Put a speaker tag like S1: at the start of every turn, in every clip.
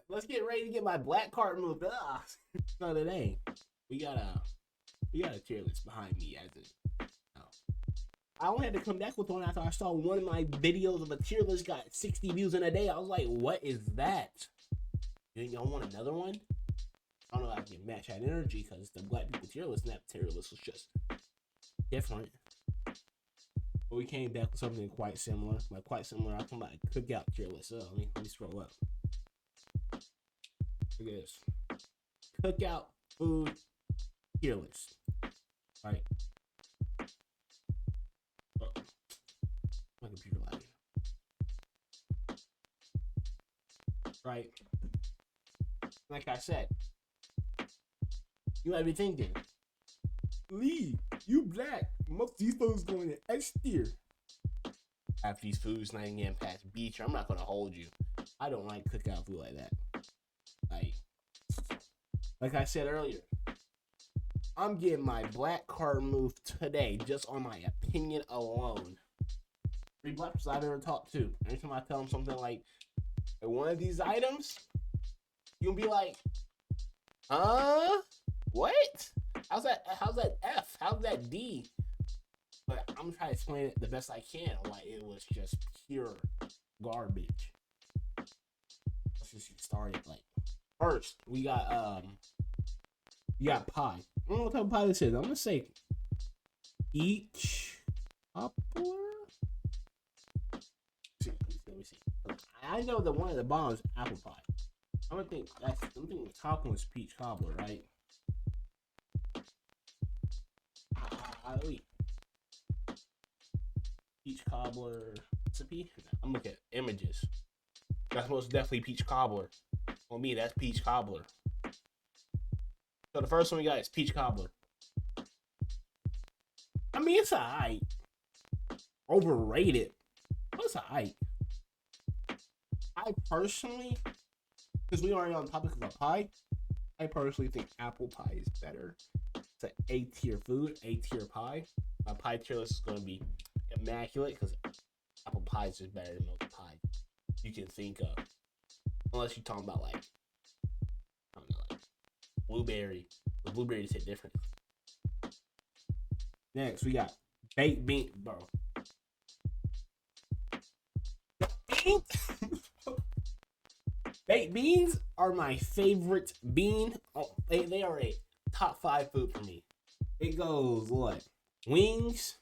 S1: let's get ready to get my black card moved. No, it ain't. We got a tier list behind me as it. I only had to come back with one after I saw one of my videos of a tier list got 60 views in a day. I was like, what is that? Y'all want another one? I don't know if I can match that energy because the black people tier list and that tier list was just different. But we came back with something quite similar. Like quite similar. I'm talking about a Cookout tier list. So let me scroll up. Look at this. Cookout Food Tier List. Right. Oh, my computer lagging. Right. Like I said, you might be thinking, Lee, you black. Most of these foods going to X tier. After these foods not even getting past B tier, I'm not gonna hold you. I don't like cookout food like that. Like I said earlier, I'm getting my black card moved today just on my opinion alone. 3 black people I've ever talked to. Every time I tell them something like one of these items, you'll be like, what? How's that F? How's that D? But I'm trying to explain it the best I can. Like it was just pure garbage. Let's just get started. Like first, we got pie. I don't know what type of pie this is. I'm gonna say peach Cobbler. Let me see. I know that one of the bottom is apple pie. I'm thinking the top one is peach Cobbler, right? Wait. Peach Cobbler recipe. I'm looking at images. That's most definitely peach Cobbler. On me, that's peach Cobbler. So the first one we got is peach Cobbler. I mean, it's alright. Overrated. But it's alright. I personally, because we already on the topic of pie, I personally think apple pie is better. It's an A tier food, A tier pie. My pie tier list is going to be immaculate because apple pie is just better than most pie you can think of. Unless you're talking about like, I don't know, like blueberry. The blueberries hit different. Next, we got baked bean, bro. Baked beans are my favorite bean. Oh, they are a top 5 food for me. It goes what? Wings,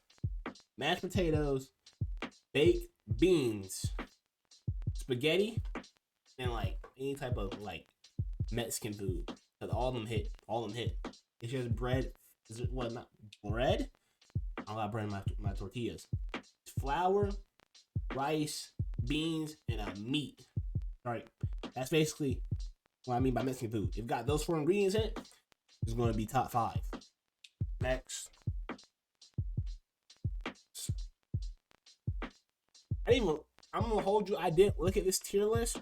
S1: mashed potatoes, baked beans, spaghetti, and like any type of like Mexican food. Cause all of them hit. It's just bread. Is it what? Not bread. I got bread in my tortillas. It's flour, rice, beans, and a meat. All right, that's basically what I mean by Mexican food. If you got those 4 ingredients in it, it's going to be top 5. Next, I'm gonna hold you. I didn't look at this tier list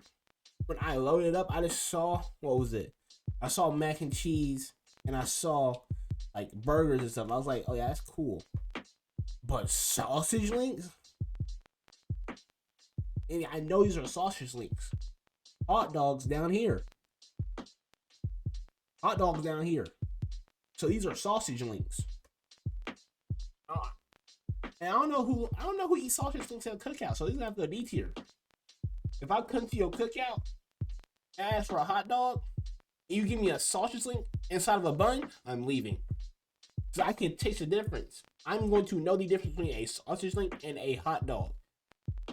S1: when I loaded it up. I just saw, what was it? I saw mac and cheese and I saw like burgers and stuff. I was like, oh yeah, that's cool. But sausage links? And I know these are sausage links. Hot dogs down here. So these are sausage links. And I don't know who eats sausage links at a cookout. So these are gonna have to go D tier. If I come to your cookout and ask for a hot dog, and you give me a sausage link inside of a bun, I'm leaving. So I can taste the difference. I'm going to know the difference between a sausage link and a hot dog.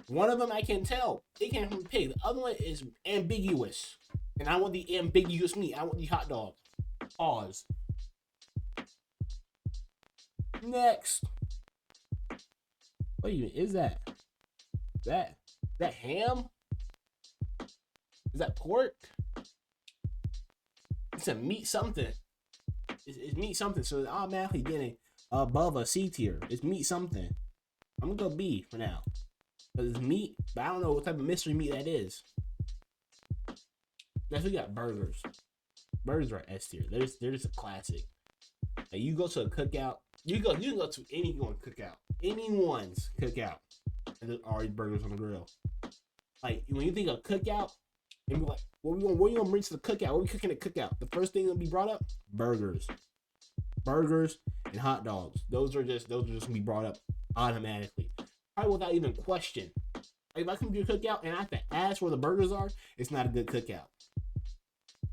S1: One of them I can tell. It came from a pig. The other one is ambiguous. And I want the ambiguous meat. I want the hot dog. Pause. Next. What even is that? That ham? Is that pork? It's a meat something. It's meat something, so it's automatically getting above a C tier. It's meat something. I'm gonna go B for now. Because it's meat, but I don't know what type of mystery meat that is. Next, we got burgers. Burgers are S tier. They're just a classic. Like you go to a cookout. You can go to anyone's cookout, and there's already burgers on the grill. Like when you think of cookout, and be like, what you gonna bring to the cookout? What we cooking at cookout? The first thing that'll be brought up: burgers, and hot dogs. Those are just gonna be brought up automatically, probably without even question. Like if I come to a cookout and I have to ask where the burgers are, it's not a good cookout.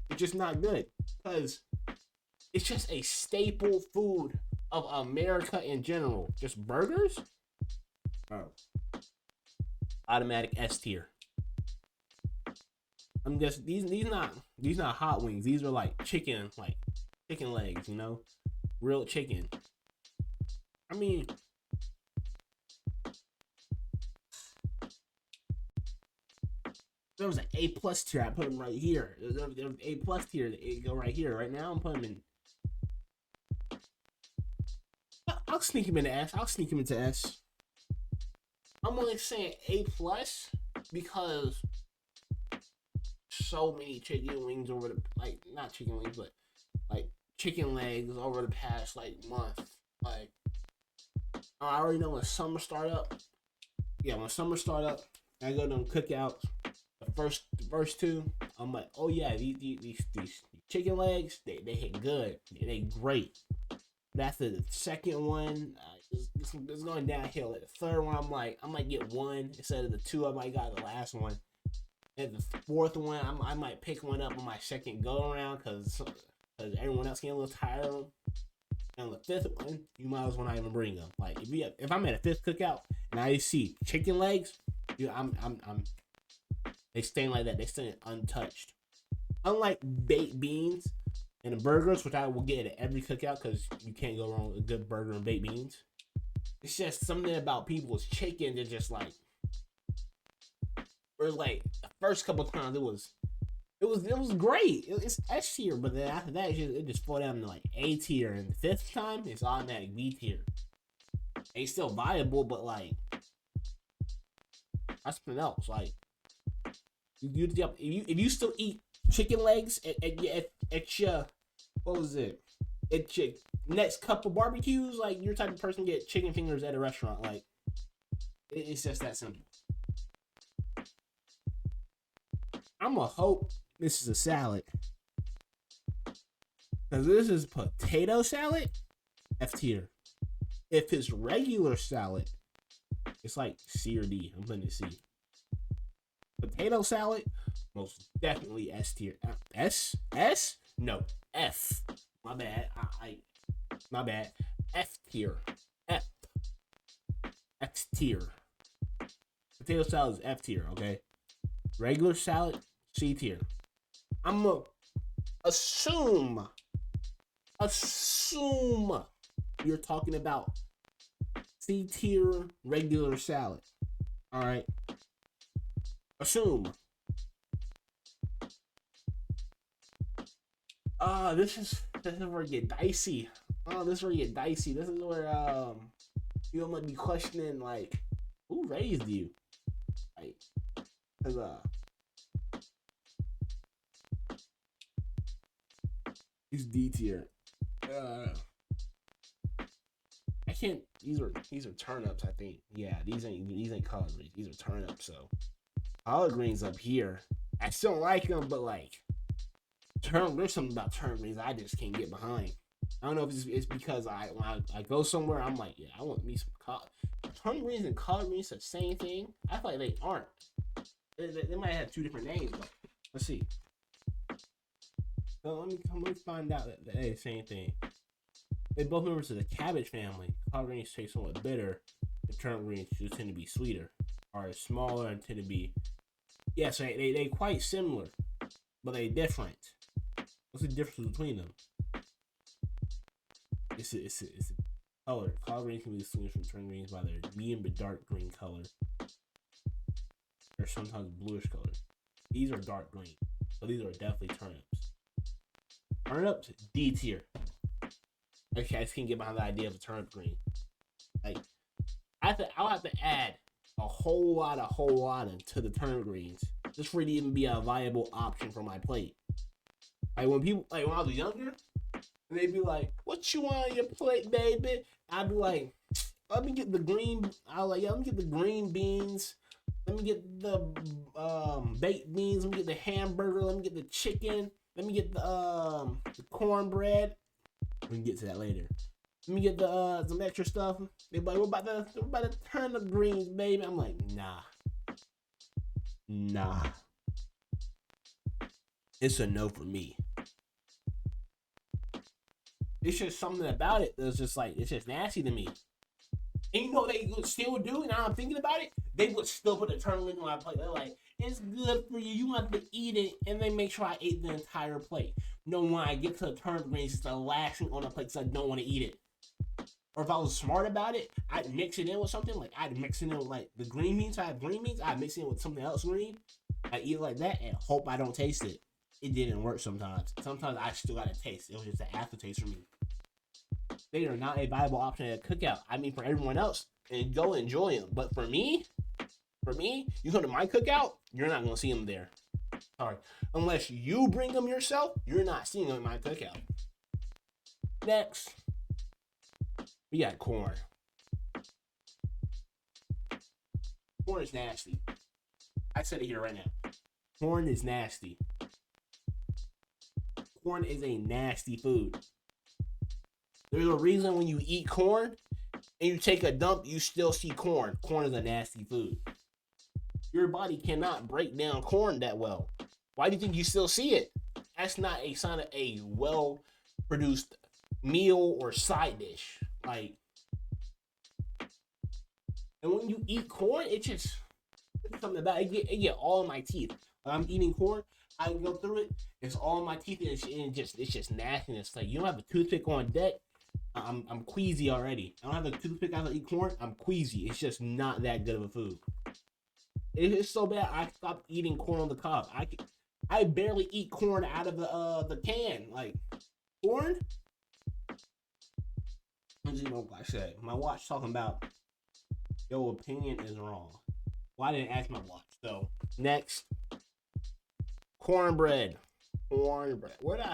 S1: It's just not good because it's just a staple food of America in general. Just burgers, oh, automatic S tier. I'm just these not hot wings. These are like chicken legs, you know, real chicken. I mean, there was an A plus tier. I put them right here. There was A plus tier. They go right here. Right now, I'm putting them in. I'll sneak him into S. I'll sneak him into S. I'm only saying A plus because so many chicken wings over the not chicken wings, but like chicken legs over the past month. Like I already know when summer start up. Yeah, when summer start up, I go to them cookouts. The first two, I'm like, oh yeah, these chicken legs, they hit good. They great. But after the second one, it's going downhill. At the third one, I might get one instead of the two I might got the last one. At the fourth one, I might pick one up on my second go around because everyone else getting a little tired of them. And the fifth one, you might as well not even bring them. Like if I'm at a fifth cookout and I see chicken legs, they staying like that. They staying untouched. Unlike baked beans and the burgers, which I will get at every cookout because you can't go wrong with a good burger and baked beans. It's just something about people's chicken that just or the first couple times it was great. It's S tier, but then after that it just fall down to A tier, and the fifth time it's automatic B tier. It's still viable, but that's something else. If you still eat chicken legs at your what was it? At your next couple barbecues, you're the type of person get chicken fingers at a restaurant. It's just that simple. I'ma hope this is a salad. Cause this is potato salad, F tier. If it's regular salad, it's C or D. I'm putting it C. Potato salad, most definitely S tier. S? No, F. My bad. My bad. F tier. F tier. Potato salad is F tier, okay? Regular salad, C tier. I'ma assume you're talking about C tier regular salad. Alright. Assume. This is where it get dicey. This is where you get dicey. This is where you might be questioning who raised you? Cause he's D tier. I can't. These are turnips. I think. Yeah, these ain't collard greens. These are turnips. So collard greens up here. I still like them, but there's something about turnip greens I just can't get behind. I don't know if it's because when I go somewhere, I'm like, yeah, I want me some collard. Turnip greens and collard greens are the same thing. I feel like they aren't. They might have two different names, but let's see. So let me find out that they're the same thing. They both members of the cabbage family. Collard greens taste somewhat bitter. The turnip greens just tend to be sweeter, are smaller and tend to be. Yes, they quite similar, but they different. What's the difference between them? It's a color. Collard greens can be distinguished from turnip greens by their medium but dark green color. They're sometimes bluish color. These are dark green, so these are definitely turnips. Turnips, D tier. Okay, I just can't get behind the idea of a turnip green. I'll have to add a whole lot to the turnip greens just for it to even be a viable option for my plate. When people when I was younger, and they'd be like, "What you want on your plate, baby?" I'd be like, "Let me get the green." Let me get the green beans Let me get the baked beans. Let me get the hamburger. Let me get the chicken. Let me get the cornbread. We can get to that later. Let me get the some extra stuff. They're like, we're about to turn the greens, baby. I'm like, nah. It's a no for me. It's just something about it that's just like, it's just nasty to me. And you know what they would still do? Now I'm thinking about it, they would still put the turnip on my plate. They're like, it's good for you. You want to eat it, and they make sure I ate the entire plate. No, when I get to the turnip greens, it's the last thing on the plate because I don't want to eat it. Or if I was smart about it, I'd mix it in with something. Like I'd mix it in with like the green beans. I have green beans. I'd mix it in with something else green. I eat it like that and hope I don't taste it. It didn't work sometimes. Sometimes I still got to taste. It was just an aftertaste for me. They are not a viable option at a cookout. I mean, for everyone else, and go enjoy them. But for me, you come to my cookout, you're not gonna see them there. Sorry, unless you bring them yourself, you're not seeing them at my cookout. Next, we got corn. Corn is nasty. I said it here right now. Corn is nasty. Corn is a nasty food. There's a reason when you eat corn and you take a dump, you still see corn. Corn is a nasty food. Your body cannot break down corn that well. Why do you think you still see it? That's not a sign of a well-produced meal or side dish. Like, and when you eat corn, it's something about it. It get all in my teeth. When I'm eating corn, I can go through it. It's all in my teeth, and it's just nastiness. Like, you don't have a toothpick on deck. I'm queasy already. I don't have a toothpick out to eat corn. I'm queasy. It's just not that good of a food. It's so bad. I stopped eating corn on the cob. I barely eat corn out of the can. Like corn. Let's see what I said. My watch talking about your opinion is wrong. Well, I didn't ask my watch. So next, cornbread. Cornbread. Where did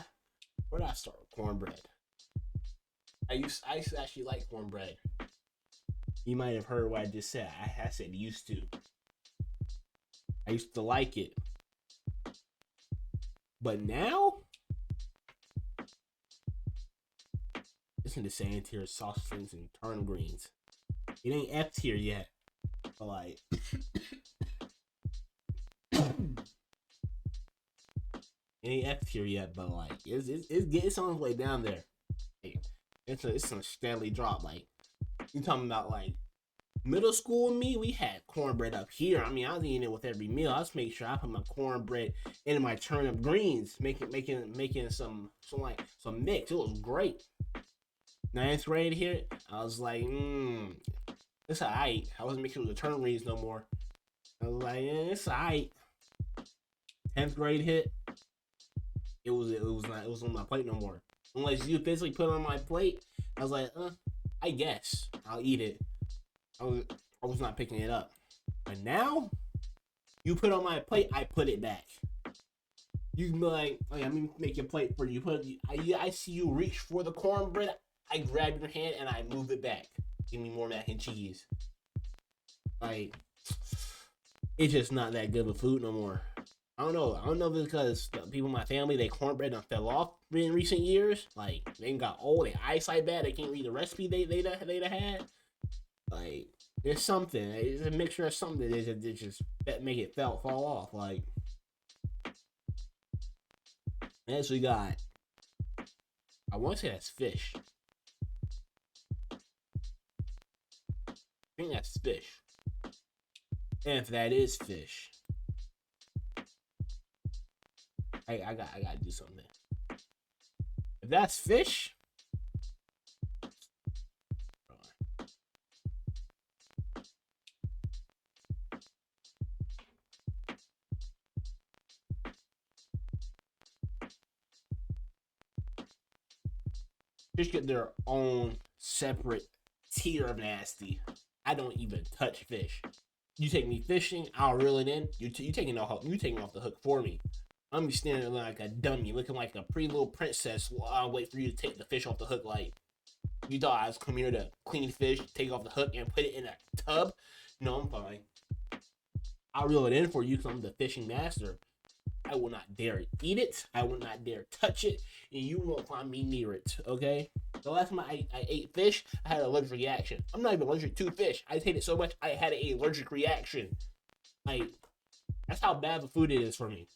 S1: I start with cornbread? I used to actually like cornbread. You might have heard what I just said. I said used to. I used to like it. But now, it's in the same tier as sausage links and turnip greens. It ain't F tier yet. But like, it ain't F tier yet, but like, it's on its way down there. Like, it's a steadily drop. Like, you talking about like middle school me, we had cornbread up here. I mean, I was eating it with every meal. I was making sure I put my cornbread into my turnip greens, making some mix. It was great. Ninth grade here, I was like, it's alright. I wasn't mixing with the turnip greens no more. I was like, it's alright. 10th grade hit, it was on my plate no more. Unless you physically put it on my plate, I was like, I guess I'll eat it. I was not picking it up. But now, you put it on my plate, I put it back. You can be like, oh yeah, let me make your plate for you. I see you reach for the cornbread, I grab your hand and I move it back. Give me more mac and cheese. Like, it's just not that good of food no more. I don't know if it's because the people in my family, they cornbread done fell off in recent years. Like, they got old, their eyesight bad, they can't read the recipe they'd have had. Like, there's something. It's a mixture of something that just make it fall off. Like, next we got, I want to say that's fish. I think that's fish. And if that is fish, I gotta do something. If that's fish, fish get their own separate tier of nasty. I don't even touch fish. You take me fishing, I'll reel it in. You taking off the hook for me. I'm be standing there like a dummy, looking like a pretty little princess while I wait for you to take the fish off the hook. Like, you thought I was coming here to clean fish, take off the hook, and put it in a tub? No, I'm fine. I'll reel it in for you because I'm the fishing master. I will not dare eat it. I will not dare touch it, and you won't find me near it. Okay. The last time I ate fish, I had an allergic reaction. I'm not even allergic to fish. I hate it so much I had an allergic reaction. Like, that's how bad the food is for me.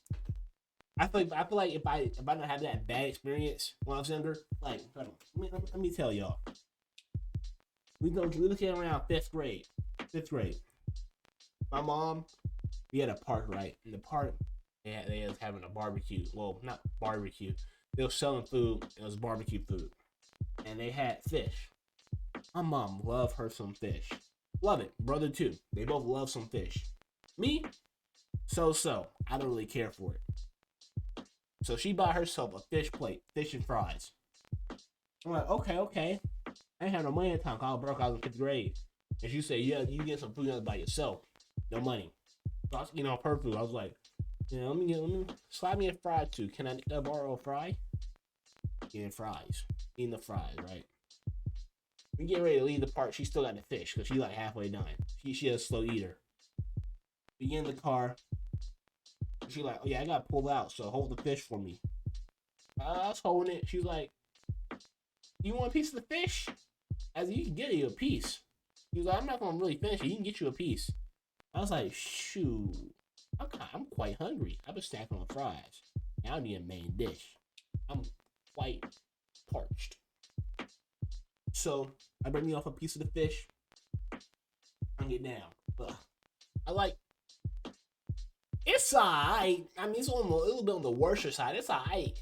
S1: I feel like if I don't have that bad experience when I was younger, like, let me tell y'all. We looking around fifth grade. My mom, we had a park, right? In the park, they was having a barbecue. Well, not barbecue. They were selling food. It was barbecue food, and they had fish. My mom loved her some fish. Love it. Brother too. They both love some fish. Me, so. I don't really care for it. So she bought herself a fish plate, fish and fries. I'm like, okay. I ain't had no money at the time. I was broke. I was in fifth grade. And she said, yeah, you get some food by yourself. No money. So I was eating off her food. I was like, yeah, let me slide me a fry too. Can I borrow a fry? Eating fries. Eating the fries, right? We get ready to leave the park. She still got the fish because she's like halfway done. She a slow eater. We get in the car. She like, oh yeah, I gotta pull out, so hold the fish for me. I was holding it. She's like, you want a piece of the fish? As you can get you a piece. He was like, I'm not gonna really finish it. You can get you a piece. I was like, shoot, I'm quite hungry. I've been stacking on fries. Now I need a main dish. I'm quite parched. So I bring me off a piece of the fish. I get down. Ugh. I like. It's alright. I mean, it's a little bit on the worse side. It's alright.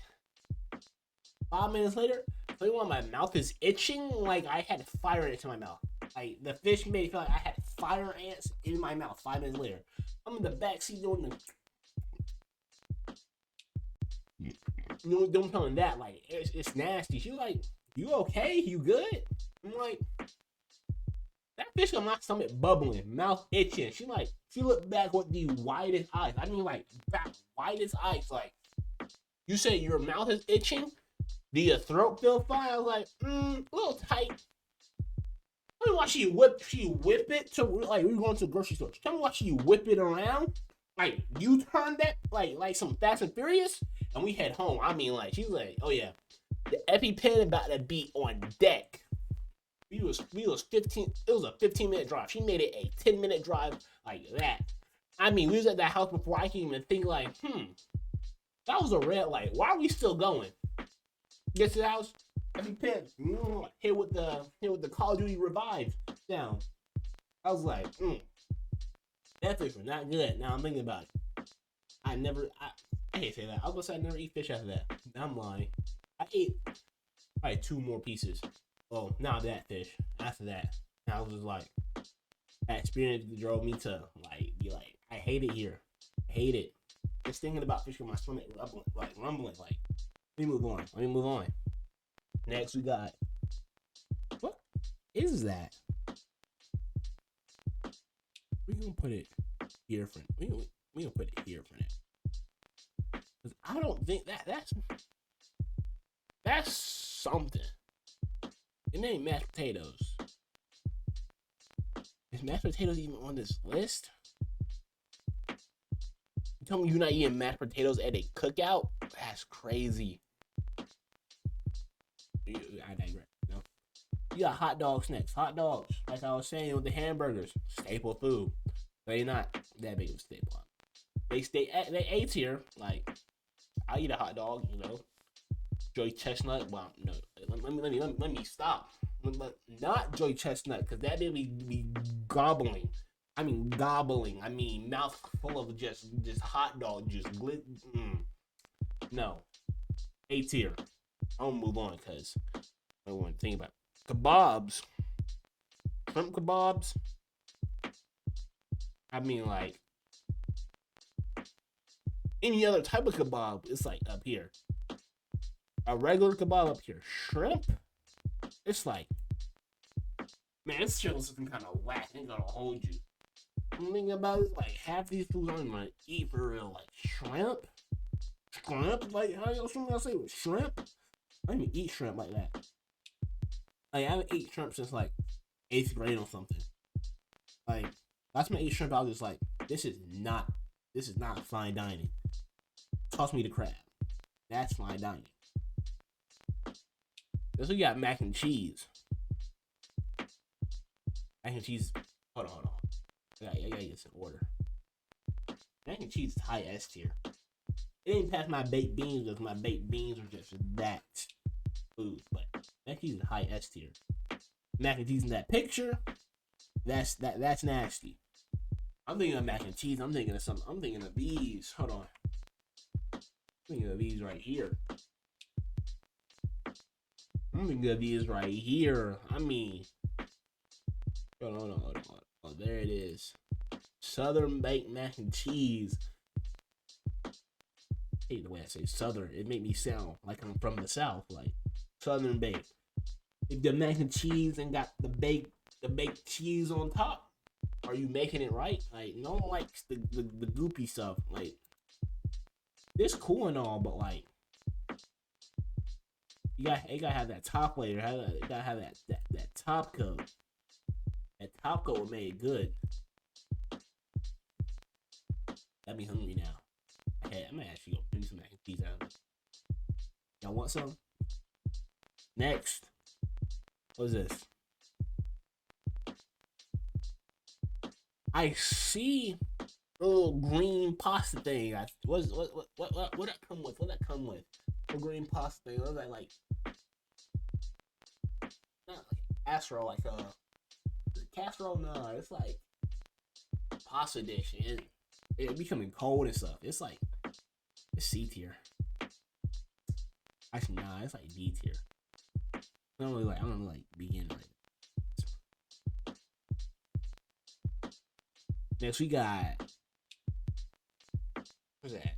S1: 5 minutes later, when my mouth is itching, like I had fire ants in my mouth. Like the fish made it feel like I had fire ants in my mouth. 5 minutes later, I'm in the backseat doing the. Don't tell him that. Like it's nasty. She was like, "You okay? You good?" I'm like, that fish got my stomach bubbling, mouth itching. She looked back with the widest eyes. I mean, like, widest eyes. Like, you say your mouth is itching? Do your throat feel fine? I was like, a little tight. Tell me why she whip it to, like, we going to the grocery store. Tell me why she whip it around. Like, you turn that, like some Fast and Furious, and we head home. I mean, like, she was like, oh yeah, the EpiPen about to be on deck. We was 15. It was a 15-minute drive. She made it a 10-minute drive like that. I mean, we was at that house before I can even think like, that was a red light. Why are we still going? Get to the house. EpiPen. Hit with the Call of Duty Revive down. I was like, that fish was not good. Now I'm thinking about it. I hate to say that. I was gonna say I never eat fish after that. I'm lying. I ate probably 2 more pieces. Well, not that fish. After that, and I was just like, that experience drove me to like be like, I hate it here. I hate it. Just thinking about fish in my stomach, rumbling. Like, let me move on. Next, we got, what is that? We gonna put it here for we gonna put it here for now. Cause I don't think that's something. It ain't mashed potatoes. Is mashed potatoes even on this list? You tell me you're not eating mashed potatoes at a cookout? That's crazy. I digress. No. You got hot dogs next. Hot dogs, like I was saying with the hamburgers, staple food. They not that big of a staple. They A tier. Like, I eat a hot dog, you know. Joy chestnut. Well, no. Let me stop. But not joy chestnut, because that did be gobbling. I mean, mouth full of just hot dog juice. No. A tier. I'll move on because I want to think about it. Kebabs. Shrimp kebabs. I mean, like, any other type of kebab, it's like up here. A regular kebab up here. Shrimp? It's like, man, this shit was something kind of whack. Ain't gonna hold you. I'm thinking about it, like, half these foods I'm gonna eat for real. Like, shrimp? Like, how y'all say with shrimp? I didn't even eat shrimp like that. Like, I haven't eaten shrimp since, like, 8th grade or something. Like, last time I ate shrimp, I was just like, This is not fine dining. Toss me the crab. That's fine dining. This we got mac and cheese. Mac and cheese. Hold on. I gotta get some order. Mac and cheese is high S tier. It ain't past my baked beans because my baked beans are just that food. But mac and cheese is high S tier. Mac and cheese in that picture, that's nasty. I'm thinking of mac and cheese. I'm thinking of something. I'm thinking of these. Hold on. I'm thinking of these right here. I'm thinking of these right here. I mean, hold on. Oh, there it is. Southern baked mac and cheese. I hate the way I say Southern. It made me sound like I'm from the South. Like Southern baked. If the mac and cheese and got the baked cheese on top, are you making it right? Like no one likes the goopy stuff. Like this cool and all, but like you gotta have that top layer. You gotta have that top coat. That top coat will make it good. Got me hungry now. Okay, I'm gonna actually go bring some mac and cheese out. Y'all want some? Next. What is this? I see a little green pasta thing. What that come with? What that come with? A green pasta thing. What is that like? Not like casserole, like casserole. No, it's like pasta dish. It becoming cold and stuff. It's like it's C tier. Actually, nah, it's like D tier. I don't really like begin like. Next we got what's that?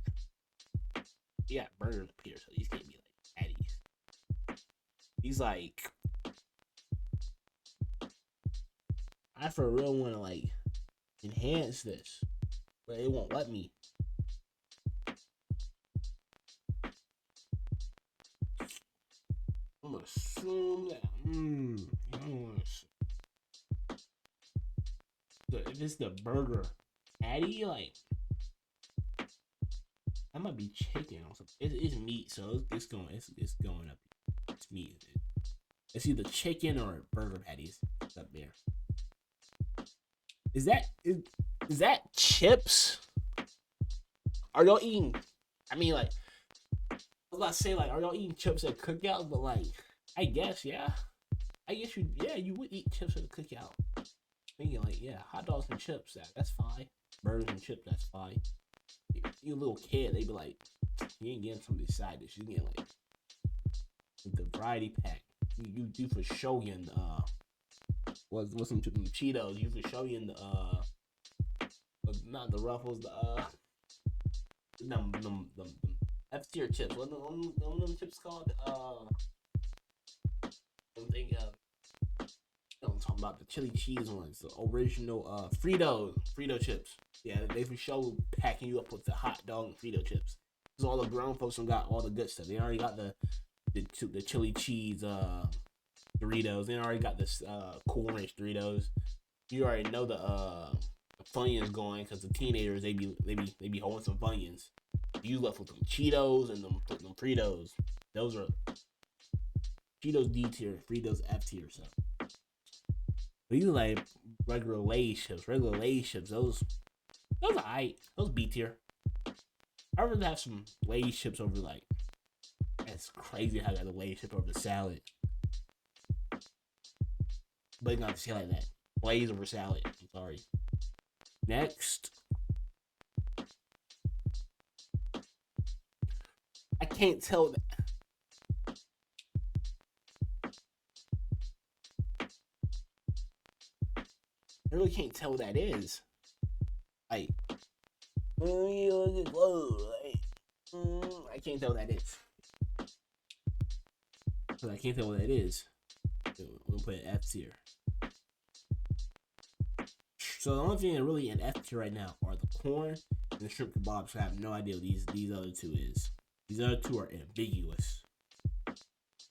S1: We got burgers up here, so these can't be like patties. These like I for real want to like enhance this, but it won't let me. I'm gonna assume that. I don't want to. If it's the burger patty, like that might be chicken or something. It's meat, so it's going up. It's meat. It's either chicken or burger patties. It's up there. Is that chips? Are y'all eating? I mean, like I was about to say, like, are y'all eating chips at Cookout? But like, I guess, yeah. I guess you would eat chips at a Cookout. Thinking like, yeah, hot dogs and chips, that's fine. Burgers and chips, that's fine. You a little kid, they be like, you ain't getting some of these side dishes. You getting like the variety pack. You do for sure in what's some Cheetos. You for sure in not the Ruffles, the F tier chips. What them chips called? I'm thinking of. I'm talking about the chili cheese ones, the original Frito chips. Yeah, they for sure packing you up with the hot dog and Frito chips. Cause all the grown folks don't got all the good stuff. They already got the chili cheese Doritos. They already got this Cool Ranch Doritos. You already know the Funyuns going because the teenagers they be holding some Funyuns. You left with them Cheetos and them Fritos. Those are Cheetos D tier, Fritos F tier. So. But you like regular Lay's chips. Those are aight. Those B tier. I'd rather have some Lay's chips over like. That's crazy how I got the Lay's chip over the salad. But you not to say like that. Lay's over salad. I'm sorry. Next. I can't tell that. I really can't tell what that is. Like, I can't tell what that is. Cause I can't tell what that is. I'm gonna put an F tier. So the only thing that really in F tier right now are the corn and the shrimp kebabs. So I have no idea what these other two is. These other two are ambiguous.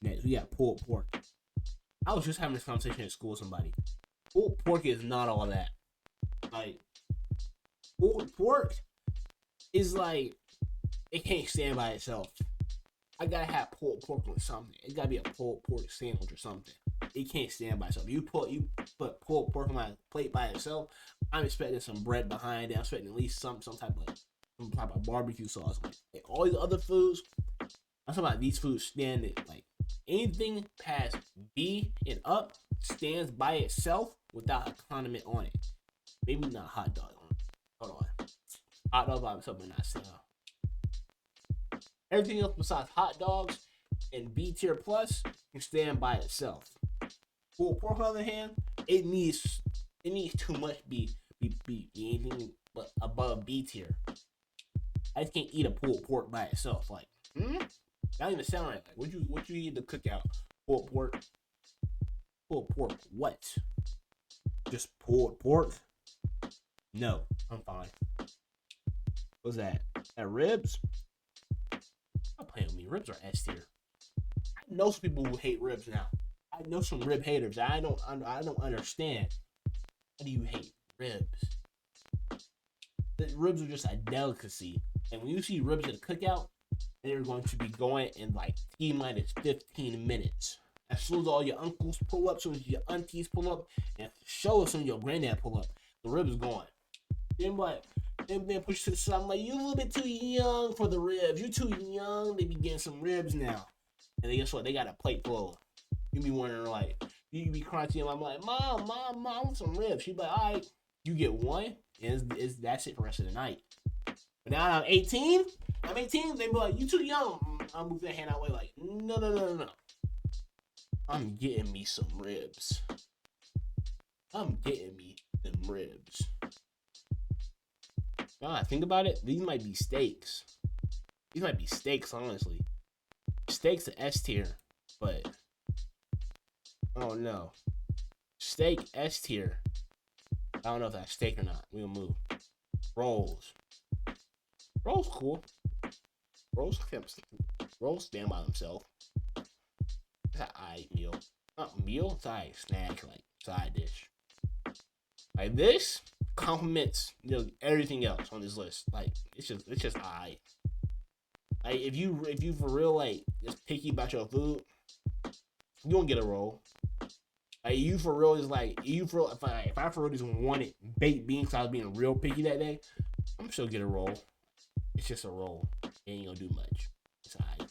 S1: Next, we got pulled pork. I was just having this conversation at school with somebody. Pulled pork is not all that. Like, Pulled pork is like it can't stand by itself. I gotta have pulled pork with something. It gotta be a pulled pork sandwich or something. It can't stand by itself. You put pulled pork on my plate by itself. I'm expecting some bread behind it. I'm expecting at least some type of barbecue sauce. Like all these other foods, I'm talking about these foods standing like anything past B and up stands by itself without a condiment on it. Maybe not hot dog. Hold on. Hot dog by itself, but not stand. Everything else besides hot dogs and B tier plus can stand by itself. Pulled pork, on the other hand, it needs too much be anything but above B tier. I just can't eat a pulled pork by itself. Like, that don't even sound right. Like, what you eat to Cookout? Pulled pork. Pulled pork. What? Just pulled pork? No, I'm fine. What's that? That ribs? Don't play with me. Ribs are S tier. I know some people who hate ribs now. I know some rib haters. I don't understand. How do you hate ribs? The ribs are just a delicacy. And when you see ribs at a cookout, they're going to be going in like T-minus 15 minutes. As soon as all your uncles pull up, as soon as your aunties pull up, and show us when your granddad pull up, the ribs is gone. Then what? Then push to the side. I'm like, you a little bit too young for the ribs. You too young. They be getting some ribs now. And then guess what? They got a plate full. You be wondering like, you be crying to him. I'm like, Mom, I want some ribs. She be like, all right, you get one, and that's it for the rest of the night. But now I'm 18. They be like, you too young. I'll move that hand out way like, no. I'm getting me some ribs. I'm getting me them ribs. Now I think about it, these might be steaks. Honestly. Steaks are S tier, but oh no. Steak S tier. I don't know if that's steak or not. We'll move. Rolls cool. Rolls stand by themselves. It's an eye meal. Not meal, it's a snack, like side dish. Like this complements everything else on this list. Like it's just eye. Like if you for real like just picky about your food, you won't get a roll. Like you for real is like if I for real just wanted baked beans because I was being real picky that day, I'm still get a roll. It's just a roll. It ain't gonna do much. It's alright.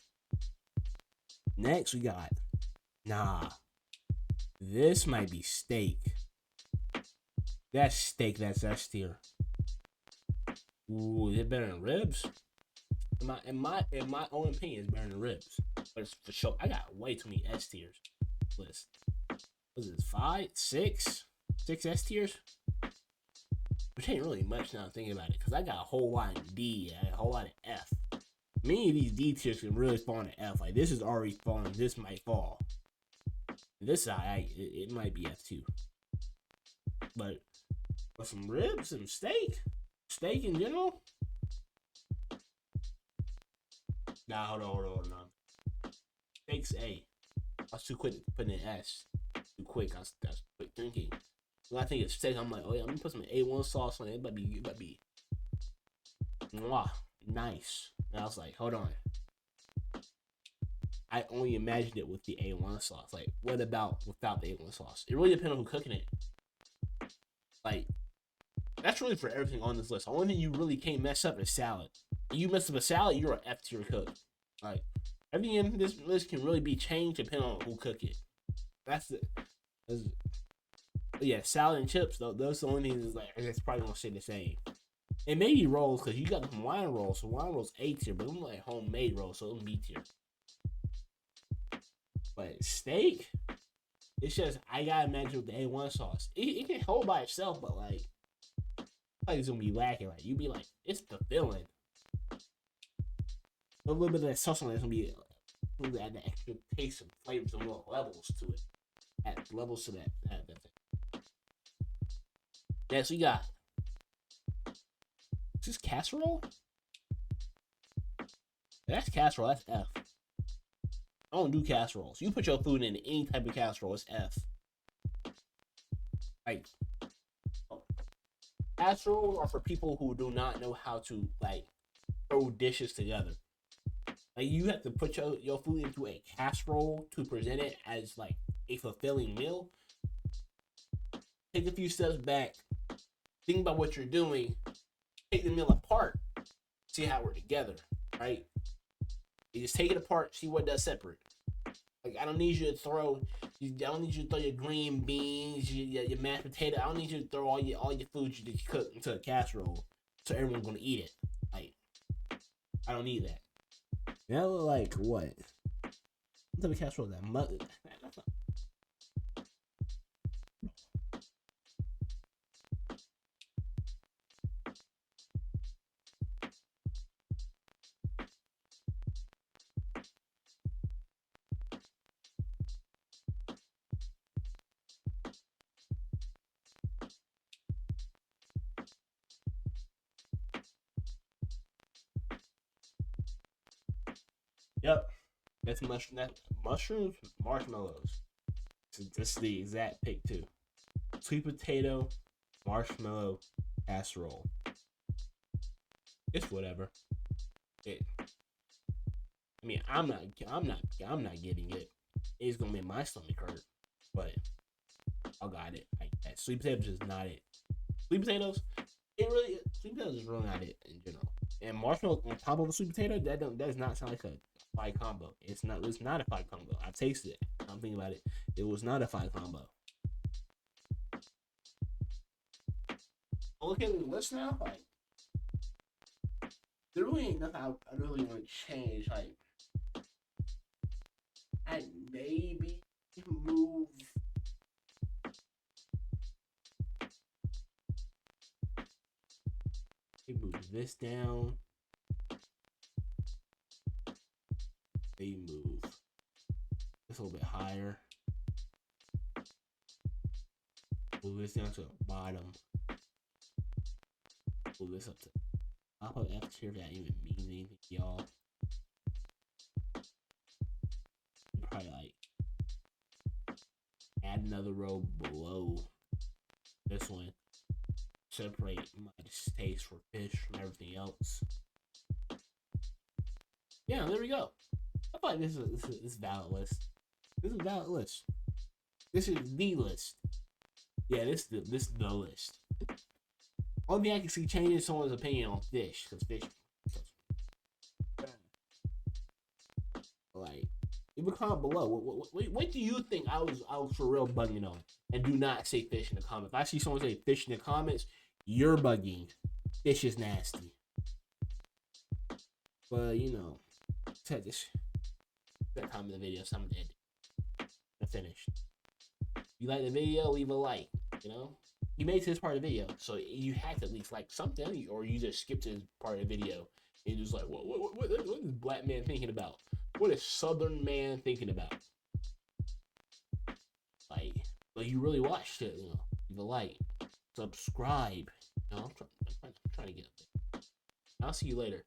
S1: Next we got this might be steak. That's steak. That's S tier. Ooh, is it better than ribs? In my own opinion, it's better than ribs. But it's for sure, I got way too many S tiers list. Was it 5, 6 S tiers? Which ain't really much now thinking about it, because I got a whole lot of D and a whole lot of F. Many of these D tiers can really fall into F. Like this is already falling. This might fall. This side, it might be F2. But some ribs and steak in general. Nah, hold on. Steak's A. I was too quick putting in S. Too quick. I was quick thinking. When I think of steak, I'm like, oh yeah, let me put some A1 sauce on it. It might be mwah, nice. And I was like, hold on. I only imagined it with the A1 sauce. Like, what about without the A1 sauce? It really depends on who's cooking it. Like, that's really for everything on this list. The only thing you really can't mess up is salad. If you mess up a salad, you're an F tier cook. Like, everything in this list can really be changed depending on who cook it. That's it. Yeah, salad and chips, though, those the only things is like, it's probably gonna stay the same. And maybe rolls, because you got some wine rolls. So wine rolls A tier, but I'm like homemade rolls, so I'm B tier. But steak, it's just, I gotta imagine with the A1 sauce. It can hold by itself, but like it's gonna be lacking. Like, you be like, it's fulfilling. A little bit of that sauce on it's gonna be add the extra taste and flavors and little levels to it. Add levels to that thing. Next we got, is this casserole? That's casserole, that's F. I don't do casseroles. You put your food in any type of casserole, it's F. Like, Casseroles are for people who do not know how to like throw dishes together. Like you have to put your food into a casserole to present it as like a fulfilling meal. Take a few steps back, think about what you're doing, take the meal apart, see how we're together, right? You just take it apart, see what does separate. Like I don't need you to throw, I don't need you to throw your green beans, your mashed potato. I don't need you to throw all your food you just cook into a casserole, so everyone's gonna eat it. Like I don't need that. That look like what? What type of casserole is that? Yep, that's mushrooms, marshmallows. This is the exact pick too. Sweet potato, marshmallow, casserole. It's whatever. It. I mean, I'm not getting it. It's gonna make my stomach hurt, but I got it. Like that. Sweet potatoes is not it. Sweet potatoes, sweet potatoes is really not it in general. And marshmallow on top of a sweet potato, that does not sound like a fire combo. It's not a fire combo. I've tasted it. I'm thinking about it. It was not a fire combo. Look at the list now. Like there really ain't nothing I really want to change. Like I maybe move. Maybe move this down. Maybe move this a little bit higher. Move this down to the bottom. Move this up to top of F tier if that even means anything, y'all. Probably like add another row below this one. Separate my taste for fish from everything else. Yeah, there we go. I thought this is valid list. This is a valid list. This is the list. Yeah, this is the list. Only thing I can see changing someone's opinion on fish, because fish. Like, leave a comment below. What do you think I was for real bugging on? And do not say fish in the comments. If I see someone say fish in the comments, you're bugging. Fish is nasty. But you know, said this. That time in the video, so I'm dead. I'm finished. If you like the video, leave a like. You know, you made it to this part of the video, so you had to at least like something, or you just skipped to this part of the video and just like, what is black man thinking about? What is Southern man thinking about? Like you really watched it, you know. Leave a like, subscribe. You know, I'm trying to get up there. I'll see you later.